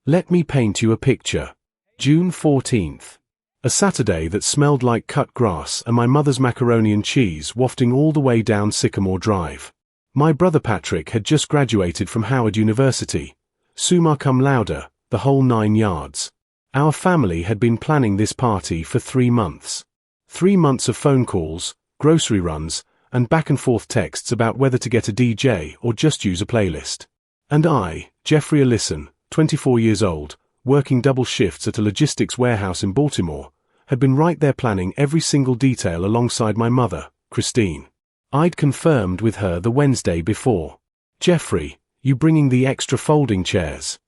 Let me paint you a picture. June 14th. A Saturday that smelled like cut grass and my mother's macaroni and cheese wafting all the way down Sycamore Drive. My brother Patrick had just graduated from Howard University, summa cum laude, the whole 9 yards. Our family had been planning this party for 3 months. 3 months of phone calls, grocery runs, and back and forth texts about whether to get a DJ or just use a playlist. And I, Jeffrey Allison, 24 years old, working double shifts at a logistics warehouse in Baltimore, had been right there planning every single detail alongside my mother, Christine. I'd confirmed with her the Wednesday before. Jeffrey, you bringing the extra folding chairs?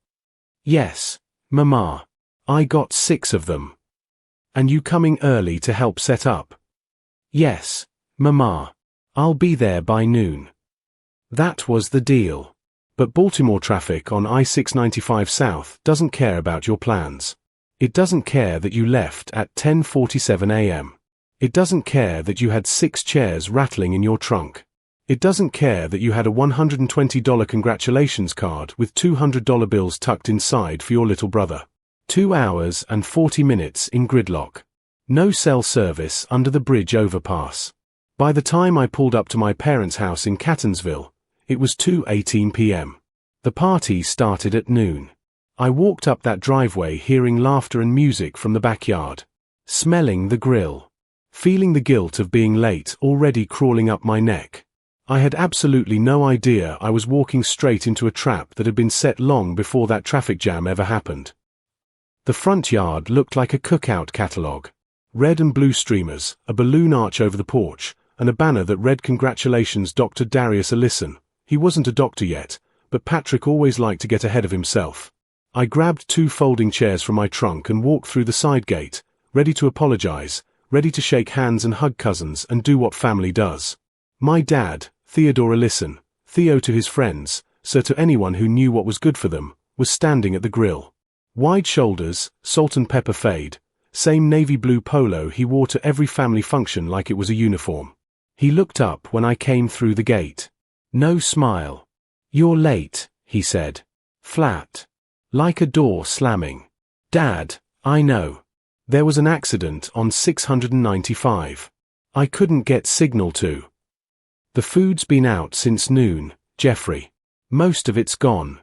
Yes, Mama. I got 6 of them. And you coming early to help set up? Yes, Mama. I'll be there by noon. That was the deal. But Baltimore traffic on I-695 South doesn't care about your plans. It doesn't care that you left at 10:47 a.m. It doesn't care that you had 6 chairs rattling in your trunk. It doesn't care that you had a $120 congratulations card with $200 bills tucked inside for your little brother. 2 hours and 40 minutes in gridlock. No cell service under the bridge overpass. By the time I pulled up to my parents' house in Catonsville, it was 2:18 p.m. The party started at noon. I walked up that driveway hearing laughter and music from the backyard. Smelling the grill. Feeling the guilt of being late already crawling up my neck. I had absolutely no idea I was walking straight into a trap that had been set long before that traffic jam ever happened. The front yard looked like a cookout catalogue. Red and blue streamers, a balloon arch over the porch, and a banner that read "Congratulations Dr. Darius Allison." He wasn't a doctor yet, but Patrick always liked to get ahead of himself. I grabbed 2 folding chairs from my trunk and walked through the side gate, ready to apologize, ready to shake hands and hug cousins and do what family does. My dad, Theodore Allison, Theo to his friends, Sir to anyone who knew what was good for them, was standing at the grill. Wide shoulders, salt and pepper fade, same navy blue polo he wore to every family function like it was a uniform. He looked up when I came through the gate. No smile. "You're late," he said. Flat. Like a door slamming. "Dad, I know. There was an accident on 695. I couldn't get signal to. The food's been out since noon, Jeffrey. Most of it's gone."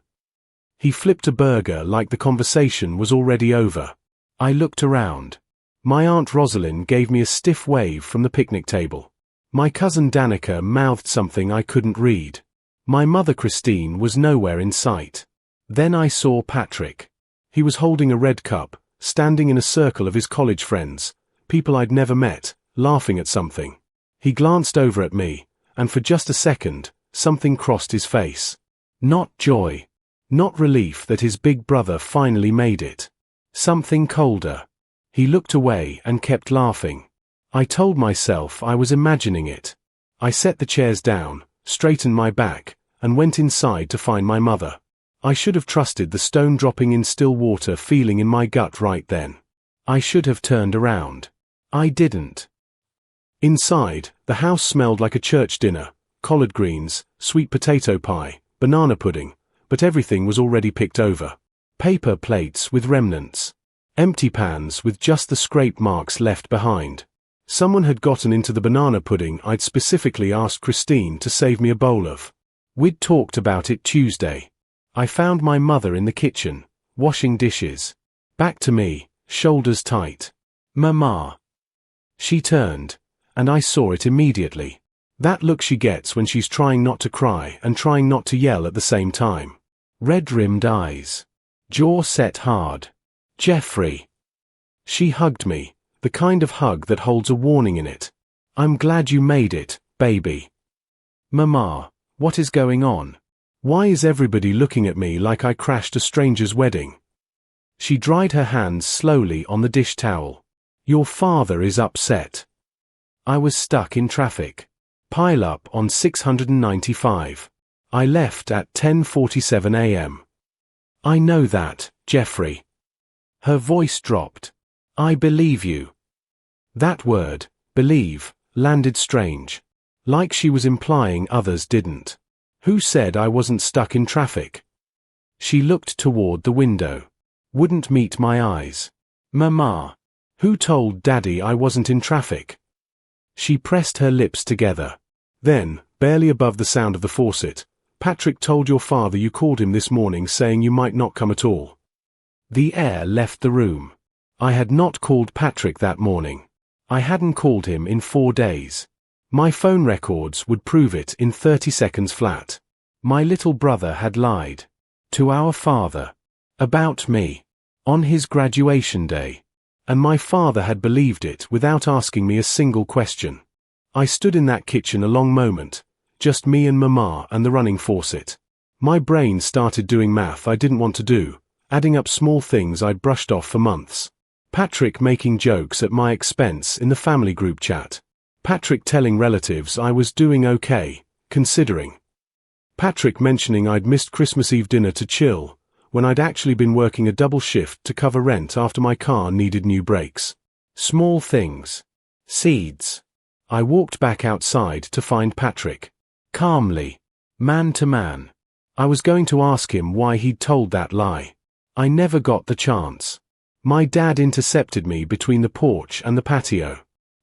He flipped a burger like the conversation was already over. I looked around. My Aunt Rosalind gave me a stiff wave from the picnic table. My cousin Danica mouthed something I couldn't read. My mother Christine was nowhere in sight. Then I saw Patrick. He was holding a red cup, standing in a circle of his college friends, people I'd never met, laughing at something. He glanced over at me, and for just a second, something crossed his face. Not joy. Not relief that his big brother finally made it. Something colder. He looked away and kept laughing. I told myself I was imagining it. I set the chairs down, straightened my back, and went inside to find my mother. I should have trusted the stone dropping in still water feeling in my gut right then. I should have turned around. I didn't. Inside, the house smelled like a church dinner, collard greens, sweet potato pie, banana pudding, but everything was already picked over. Paper plates with remnants. Empty pans with just the scrape marks left behind. Someone had gotten into the banana pudding I'd specifically asked Christine to save me a bowl of. We'd talked about it Tuesday. I found my mother in the kitchen, washing dishes. Back to me, shoulders tight. "Mama." She turned, and I saw it immediately. That look she gets when she's trying not to cry and trying not to yell at the same time. Red-rimmed eyes. Jaw set hard. "Jeffrey." She hugged me. The kind of hug that holds a warning in it. "I'm glad you made it, baby." "Mama, what is going on? Why is everybody looking at me like I crashed a stranger's wedding?" She dried her hands slowly on the dish towel. "Your father is upset." I was stuck in traffic. Pile up on 695. I left at 10:47 a.m. "I know that, Jeffrey." Her voice dropped. "I believe you." That word, believe, landed strange. Like she was implying others didn't. Who said I wasn't stuck in traffic? She looked toward the window. Wouldn't meet my eyes. Mama. Who told Daddy I wasn't in traffic? She pressed her lips together. Then, barely above the sound of the faucet, Patrick told your father you called him this morning saying you might not come at all. The air left the room. I had not called Patrick that morning. I hadn't called him in 4 days. My phone records would prove it in 30 seconds flat. My little brother had lied. To our father. About me. On his graduation day. And my father had believed it without asking me a single question. I stood in that kitchen a long moment, just me and Mama and the running faucet. My brain started doing math I didn't want to do, adding up small things I'd brushed off for months. Patrick making jokes at my expense in the family group chat. Patrick telling relatives I was doing okay, considering. Patrick mentioning I'd missed Christmas Eve dinner to chill, when I'd actually been working a double shift to cover rent after my car needed new brakes. Small things. Seeds. I walked back outside to find Patrick. Calmly. Man to man. I was going to ask him why he'd told that lie. I never got the chance. My dad intercepted me between the porch and the patio.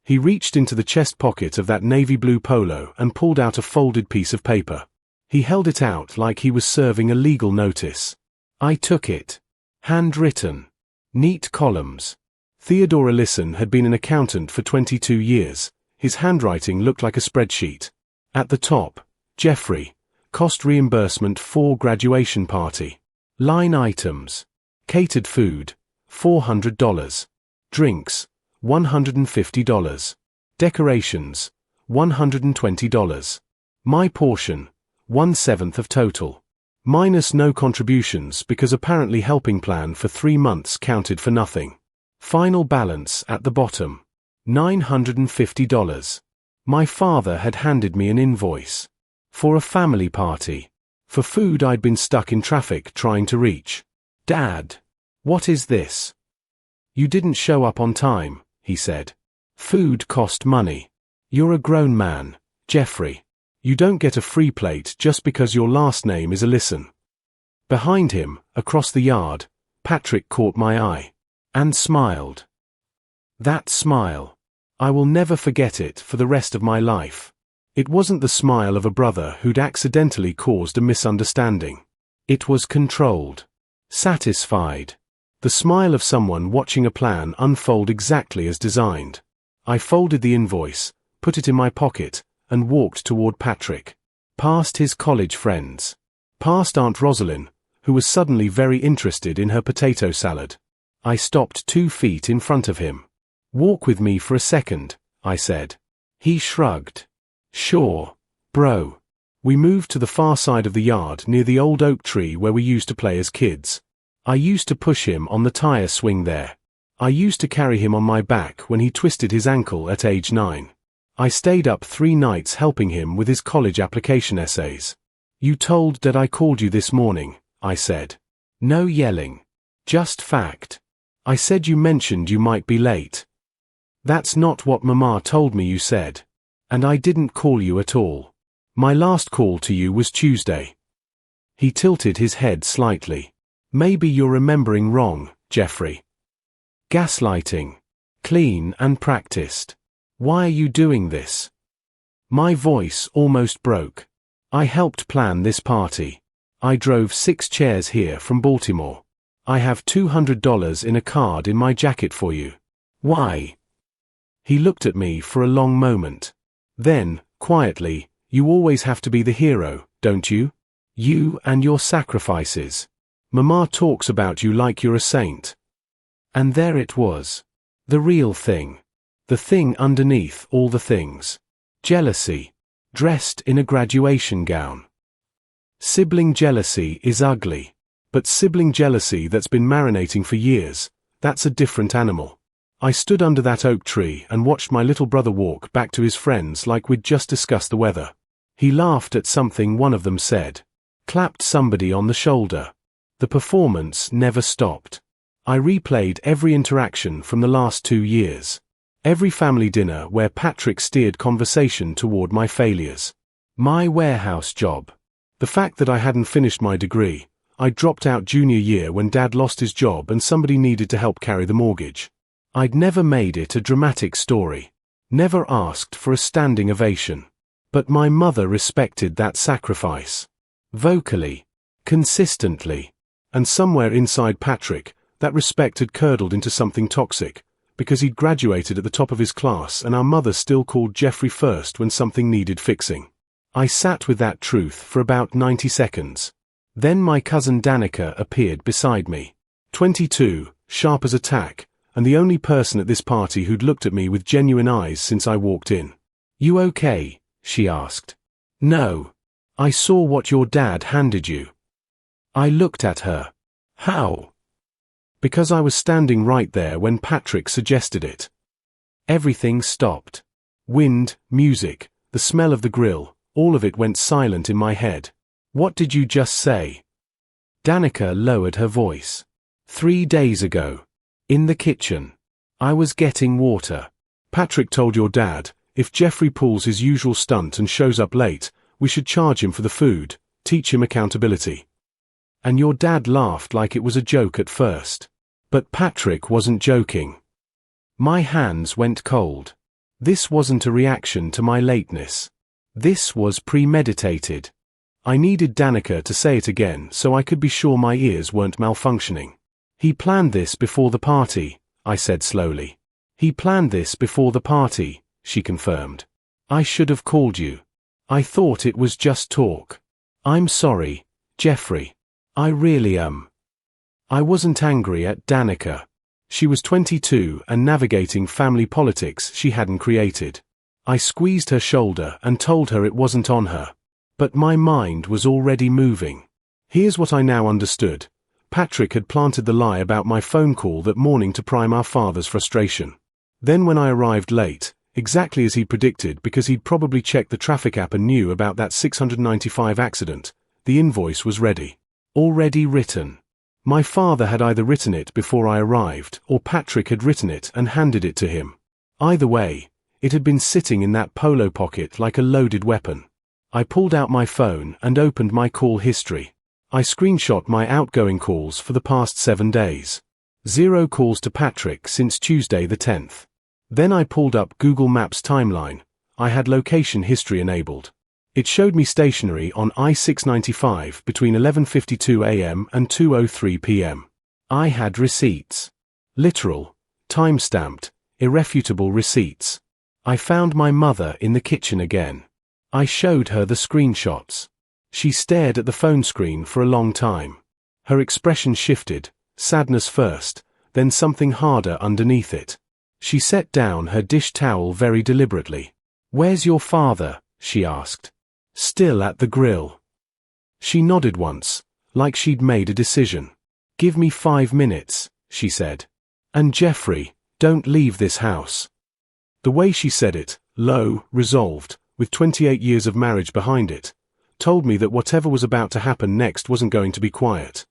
He reached into the chest pocket of that navy blue polo and pulled out a folded piece of paper. He held it out like he was serving a legal notice. I took it. Handwritten. Neat columns. Theodore Ellison had been an accountant for 22 years. His handwriting looked like a spreadsheet. At the top, Jeffrey, cost reimbursement for graduation party. Line items. Catered food, $400. Drinks, $150. Decorations, $120. My portion, 1/7 of total. Minus no contributions because apparently helping plan for 3 months counted for nothing. Final balance at the bottom. $950. My father had handed me an invoice. For a family party. For food I'd been stuck in traffic trying to reach. Dad. What is this? You didn't show up on time, he said. Food cost money. You're a grown man, Jeffrey. You don't get a free plate just because your last name is Ellison. Behind him, across the yard, Patrick caught my eye. And smiled. That smile. I will never forget it for the rest of my life. It wasn't the smile of a brother who'd accidentally caused a misunderstanding. It was controlled. Satisfied. The smile of someone watching a plan unfold exactly as designed. I folded the invoice, put it in my pocket, and walked toward Patrick. Past his college friends. Past Aunt Rosalind, who was suddenly very interested in her potato salad. I stopped 2 feet in front of him. Walk with me for a second, I said. He shrugged. Sure, bro. We moved to the far side of the yard near the old oak tree where we used to play as kids. I used to push him on the tire swing there. I used to carry him on my back when he twisted his ankle at age 9. I stayed up 3 nights helping him with his college application essays. You told Dad I called you this morning, I said. No yelling. Just fact. I said you mentioned you might be late. That's not what Mama told me you said. And I didn't call you at all. My last call to you was Tuesday. He tilted his head slightly. Maybe you're remembering wrong, Jeffrey. Gaslighting. Clean and practiced. Why are you doing this? My voice almost broke. I helped plan this party. I drove 6 chairs here from Baltimore. I have $200 in a card in my jacket for you. Why? He looked at me for a long moment. Then, quietly, you always have to be the hero, don't you? You and your sacrifices. Mama talks about you like you're a saint. And there it was. The real thing. The thing underneath all the things. Jealousy. Dressed in a graduation gown. Sibling jealousy is ugly. But sibling jealousy that's been marinating for years, that's a different animal. I stood under that oak tree and watched my little brother walk back to his friends like we'd just discussed the weather. He laughed at something one of them said. Clapped somebody on the shoulder. The performance never stopped. I replayed every interaction from the last 2 years. Every family dinner where Patrick steered conversation toward my failures. My warehouse job. The fact that I hadn't finished my degree, I dropped out junior year when Dad lost his job and somebody needed to help carry the mortgage. I'd never made it a dramatic story. Never asked for a standing ovation. But my mother respected that sacrifice. Vocally. Consistently. And somewhere inside Patrick, that respect had curdled into something toxic, because he'd graduated at the top of his class and our mother still called Jeffrey first when something needed fixing. I sat with that truth for about 90 seconds. Then my cousin Danica appeared beside me. 22, sharp as a tack, and the only person at this party who'd looked at me with genuine eyes since I walked in. "You okay?" she asked. "No. I saw what your dad handed you." I looked at her. "How?" Because I was standing right there when Patrick suggested it. Everything stopped. Wind, music, the smell of the grill, all of it went silent in my head. "What did you just say?" Danica lowered her voice. 3 days ago. In the kitchen. I was getting water. Patrick told your dad, if Jeffrey pulls his usual stunt and shows up late, we should charge him for the food, teach him accountability. And your dad laughed like it was a joke at first. But Patrick wasn't joking. My hands went cold. This wasn't a reaction to my lateness. This was premeditated. I needed Danica to say it again so I could be sure my ears weren't malfunctioning. "He planned this before the party," I said slowly. "He planned this before the party," she confirmed. "I should have called you. I thought it was just talk. I'm sorry, Jeffrey. I really am." I wasn't angry at Danica. She was 22 and navigating family politics she hadn't created. I squeezed her shoulder and told her it wasn't on her. But my mind was already moving. Here's what I now understood. Patrick had planted the lie about my phone call that morning to prime our father's frustration. Then when I arrived late, exactly as he predicted because he'd probably checked the traffic app and knew about that 695 accident, the invoice was ready. Already written. My father had either written it before I arrived, or Patrick had written it and handed it to him. Either way, it had been sitting in that polo pocket like a loaded weapon. I pulled out my phone and opened my call history. I screenshot my outgoing calls for the past 7 days. 0 calls to Patrick since Tuesday the 10th. Then I pulled up Google Maps timeline. I had location history enabled. It showed me stationary on I-695 between 11:52 a.m. and 2:03 p.m. I had receipts. Literal, time-stamped, irrefutable receipts. I found my mother in the kitchen again. I showed her the screenshots. She stared at the phone screen for a long time. Her expression shifted, sadness first, then something harder underneath it. She set down her dish towel very deliberately. "Where's your father?" she asked. "Still at the grill." She nodded once, like she'd made a decision. "Give me 5 minutes," she said. "And Jeffrey, don't leave this house." The way she said it, low, resolved, with 28 years of marriage behind it, told me that whatever was about to happen next wasn't going to be quiet.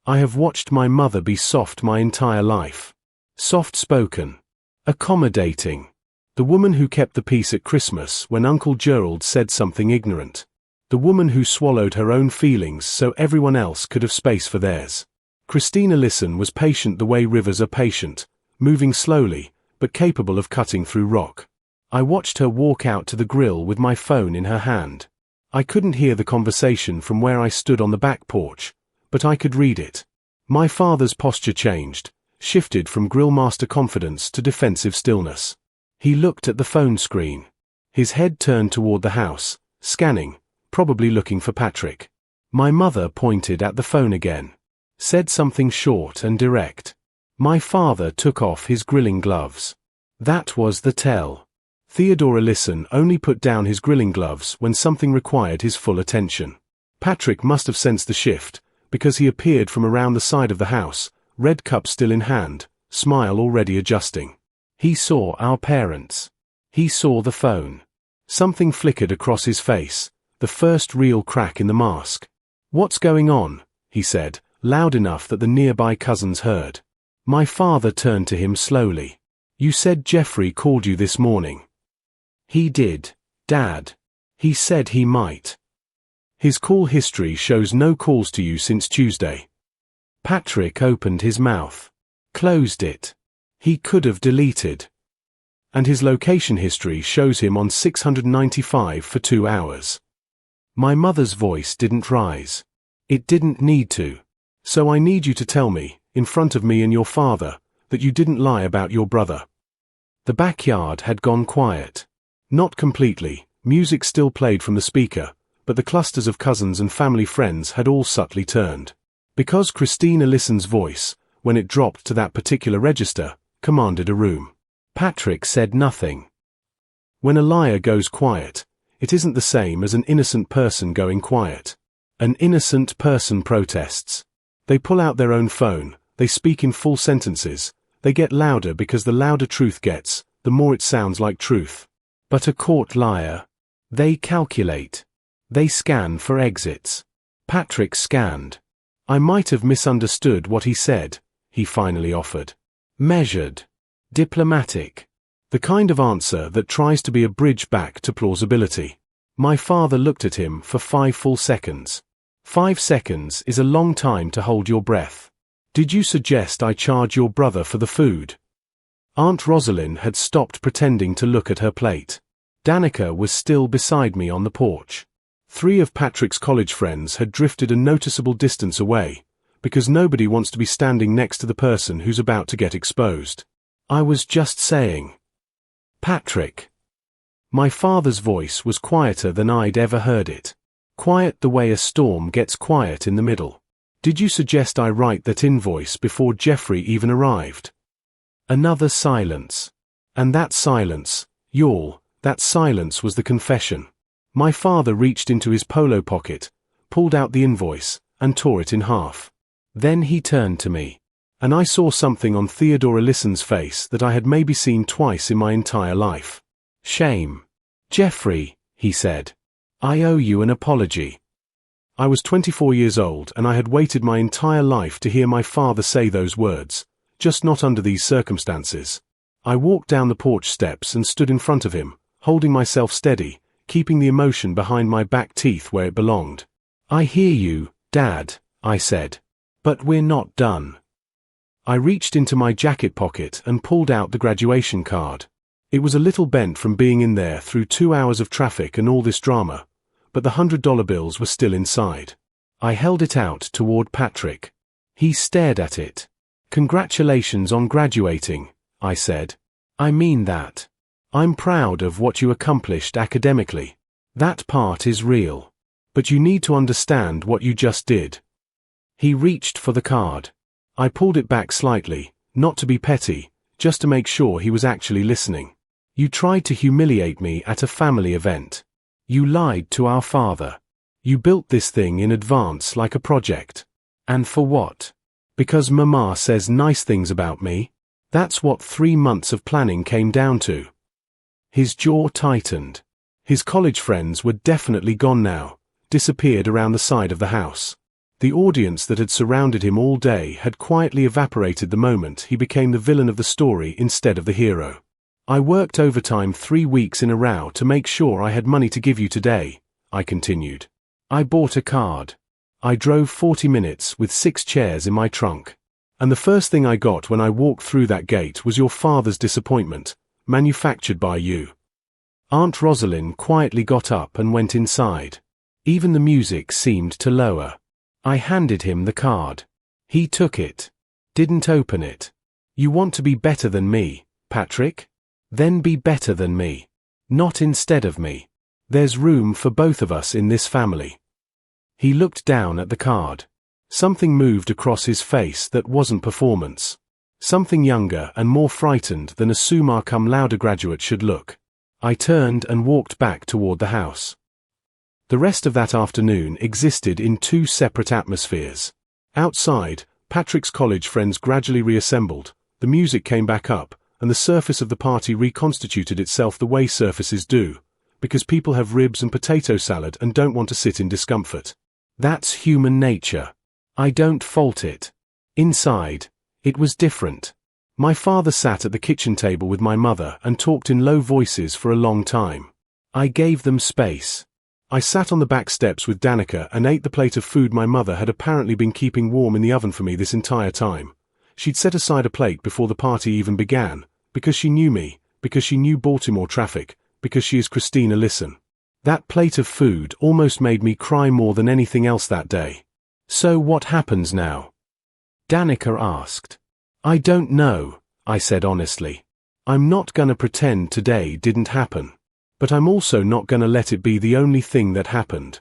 I have watched my mother be soft my entire life. Soft-spoken. Accommodating. The woman who kept the peace at Christmas when Uncle Gerald said something ignorant. The woman who swallowed her own feelings so everyone else could have space for theirs. Christina Lisson was patient the way rivers are patient, moving slowly, but capable of cutting through rock. I watched her walk out to the grill with my phone in her hand. I couldn't hear the conversation from where I stood on the back porch, but I could read it. My father's posture changed, shifted from grillmaster confidence to defensive stillness. He looked at the phone screen. His head turned toward the house, scanning, probably looking for Patrick. My mother pointed at the phone again. Said something short and direct. My father took off his grilling gloves. That was the tell. Theodore Lisson only put down his grilling gloves when something required his full attention. Patrick must have sensed the shift, because he appeared from around the side of the house, red cup still in hand, smile already adjusting. He saw our parents. He saw the phone. Something flickered across his face, the first real crack in the mask. "What's going on?" he said, loud enough that the nearby cousins heard. My father turned to him slowly. "You said Jeffrey called you this morning." "He did, Dad. He said he might." His call history shows no calls to you since Tuesday. Patrick opened his mouth. Closed it. He could have deleted. And his location history shows him on 695 for 2 hours. My mother's voice didn't rise. It didn't need to. So I need you to tell me, in front of me and your father, that you didn't lie about your brother. The backyard had gone quiet. Not completely, music still played from the speaker, but the clusters of cousins and family friends had all subtly turned. Because Christina Lissen's voice, when it dropped to that particular register, commanded a room. Patrick said nothing. When a liar goes quiet, it isn't the same as an innocent person going quiet. An innocent person protests. They pull out their own phone, they speak in full sentences, they get louder because the louder truth gets, the more it sounds like truth. But a caught liar? They calculate. They scan for exits. Patrick scanned. I might have misunderstood what he said, he finally offered. Measured. Diplomatic. The kind of answer that tries to be a bridge back to plausibility. My father looked at him for 5 full seconds. 5 seconds is a long time to hold your breath. Did you suggest I charge your brother for the food? Aunt Rosalind had stopped pretending to look at her plate. Danica was still beside me on the porch. 3 of Patrick's college friends had drifted a noticeable distance away, because nobody wants to be standing next to the person who's about to get exposed. I was just saying. Patrick. My father's voice was quieter than I'd ever heard it. Quiet the way a storm gets quiet in the middle. Did you suggest I write that invoice before Jeffrey even arrived? Another silence. And that silence, YUL, that silence was the confession. My father reached into his polo pocket, pulled out the invoice, and tore it in half. Then he turned to me. And I saw something on Theodora Lissen's face that I had maybe seen twice in my entire life. Shame. Jeffrey, he said. I owe you an apology. I was 24 years old and I had waited my entire life to hear my father say those words, just not under these circumstances. I walked down the porch steps and stood in front of him, holding myself steady, keeping the emotion behind my back teeth where it belonged. I hear you, Dad, I said. But we're not done. I reached into my jacket pocket and pulled out the graduation card. It was a little bent from being in there through 2 hours of traffic and all this drama, but the $100 bills were still inside. I held it out toward Patrick. He stared at it. Congratulations on graduating, I said. I mean that. I'm proud of what you accomplished academically. That part is real. But you need to understand what you just did. He reached for the card. I pulled it back slightly, not to be petty, just to make sure he was actually listening. You tried to humiliate me at a family event. You lied to our father. You built this thing in advance like a project. And for what? Because Mama says nice things about me? That's what 3 months of planning came down to. His jaw tightened. His college friends were definitely gone now, disappeared around the side of the house. The audience that had surrounded him all day had quietly evaporated the moment he became the villain of the story instead of the hero. I worked overtime 3 weeks in a row to make sure I had money to give you today, I continued. I bought a card. I drove 40 minutes with 6 chairs in my trunk. And the first thing I got when I walked through that gate was your father's disappointment, manufactured by you. Aunt Rosalind quietly got up and went inside. Even the music seemed to lower. I handed him the card. He took it. Didn't open it. You want to be better than me, Patrick? Then be better than me. Not instead of me. There's room for both of us in this family. He looked down at the card. Something moved across his face that wasn't performance. Something younger and more frightened than a summa cum laude graduate should look. I turned and walked back toward the house. The rest of that afternoon existed in 2 separate atmospheres. Outside, Patrick's college friends gradually reassembled, the music came back up, and the surface of the party reconstituted itself the way surfaces do, because people have ribs and potato salad and don't want to sit in discomfort. That's human nature. I don't fault it. Inside, it was different. My father sat at the kitchen table with my mother and talked in low voices for a long time. I gave them space. I sat on the back steps with Danica and ate the plate of food my mother had apparently been keeping warm in the oven for me this entire time. She'd set aside a plate before the party even began, because she knew me, because she knew Baltimore traffic, because she is Christina Listen. That plate of food almost made me cry more than anything else that day. So what happens now? Danica asked. I don't know, I said honestly. I'm not gonna pretend today didn't happen. But I'm also not gonna let it be the only thing that happened.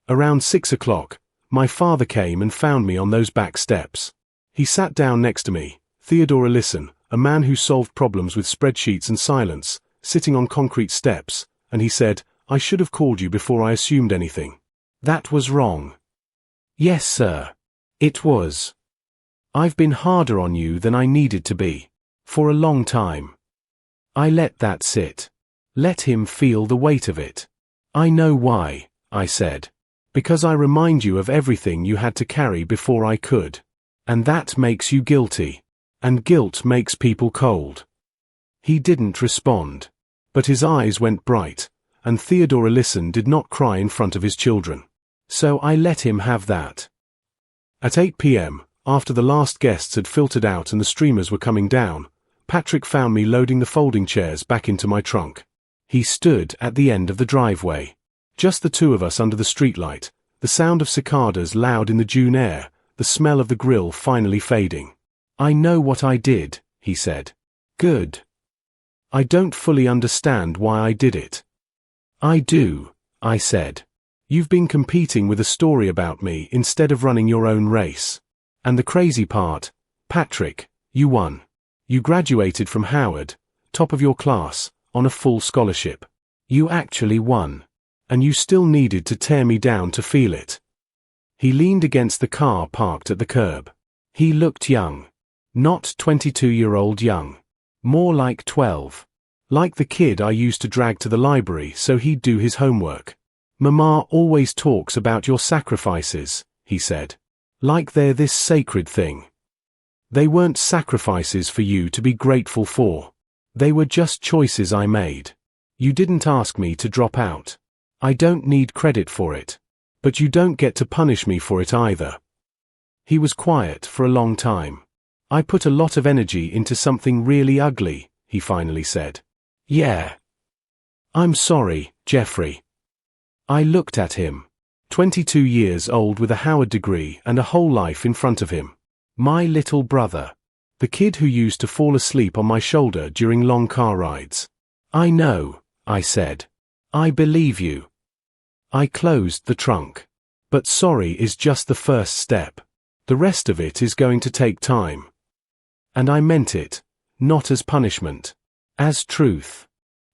Around 6 o'clock, my father came and found me on those back steps. He sat down next to me, Theodora Listen, a man who solved problems with spreadsheets and silence, sitting on concrete steps, and he said, I should have called you before I assumed anything. That was wrong. Yes, sir. It was. I've been harder on you than I needed to be. For a long time. I let that sit. Let him feel the weight of it. I know why, I said. Because I remind you of everything you had to carry before I could. And that makes you guilty. And guilt makes people cold. He didn't respond. But his eyes went bright, and Theodora Listen did not cry in front of his children. So I let him have that. At 8 p.m., after the last guests had filtered out and the streamers were coming down, Patrick found me loading the folding chairs back into my trunk. He stood at the end of the driveway. Just the two of us under the streetlight, the sound of cicadas loud in the June air, the smell of the grill finally fading. I know what I did, he said. Good. I don't fully understand why I did it. I do, I said. You've been competing with a story about me instead of running your own race. And the crazy part, Patrick, you won. You graduated from Howard, top of your class, on a full scholarship. You actually won. And you still needed to tear me down to feel it. He leaned against the car parked at the curb. He looked young. Not 22-year-old young. More like 12. Like the kid I used to drag to the library so he'd do his homework. Mama always talks about your sacrifices, he said. Like they're this sacred thing. They weren't sacrifices for you to be grateful for. They were just choices I made. You didn't ask me to drop out. I don't need credit for it. But you don't get to punish me for it either. He was quiet for a long time. I put a lot of energy into something really ugly, he finally said. Yeah. I'm sorry, Jeffrey. I looked at him. 22 years old with a Howard degree and a whole life in front of him. My little brother. The kid who used to fall asleep on my shoulder during long car rides. I know, I said. I believe you. I closed the trunk. But sorry is just the first step. The rest of it is going to take time. And I meant it, not as punishment. As truth.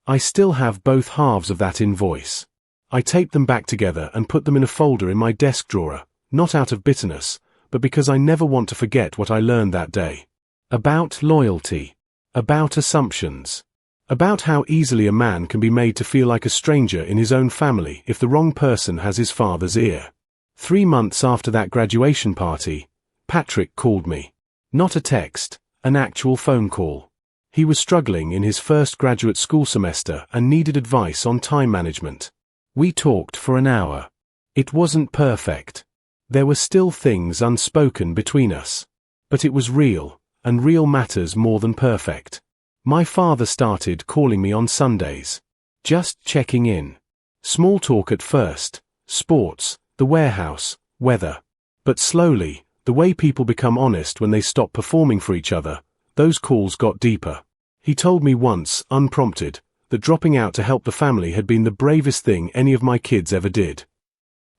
I still have both halves of that invoice. I taped them back together and put them in a folder in my desk drawer, not out of bitterness, but because I never want to forget what I learned that day. About loyalty. About assumptions. About how easily a man can be made to feel like a stranger in his own family if the wrong person has his father's ear. 3 months after that graduation party, Patrick called me. Not a text, an actual phone call. He was struggling in his first graduate school semester and needed advice on time management. We talked for an hour. It wasn't perfect. There were still things unspoken between us. But it was real, and real matters more than perfect. My father started calling me on Sundays. Just checking in. Small talk at first, sports, the warehouse, weather. But slowly, the way people become honest when they stop performing for each other, those calls got deeper. He told me once, unprompted, that dropping out to help the family had been the bravest thing any of my kids ever did.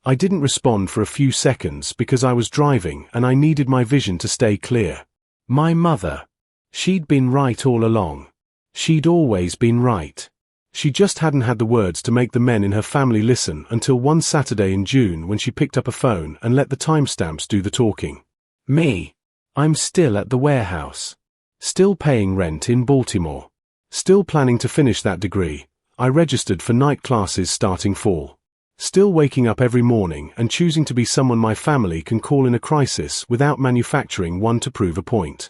I didn't respond for a few seconds because I was driving and I needed my vision to stay clear. My mother. She'd been right all along. She'd always been right. She just hadn't had the words to make the men in her family listen until one Saturday in June when she picked up a phone and let the timestamps do the talking. Me. I'm still at the warehouse. Still paying rent in Baltimore. Still planning to finish that degree. I registered for night classes starting fall. Still waking up every morning and choosing to be someone my family can call in a crisis without manufacturing one to prove a point.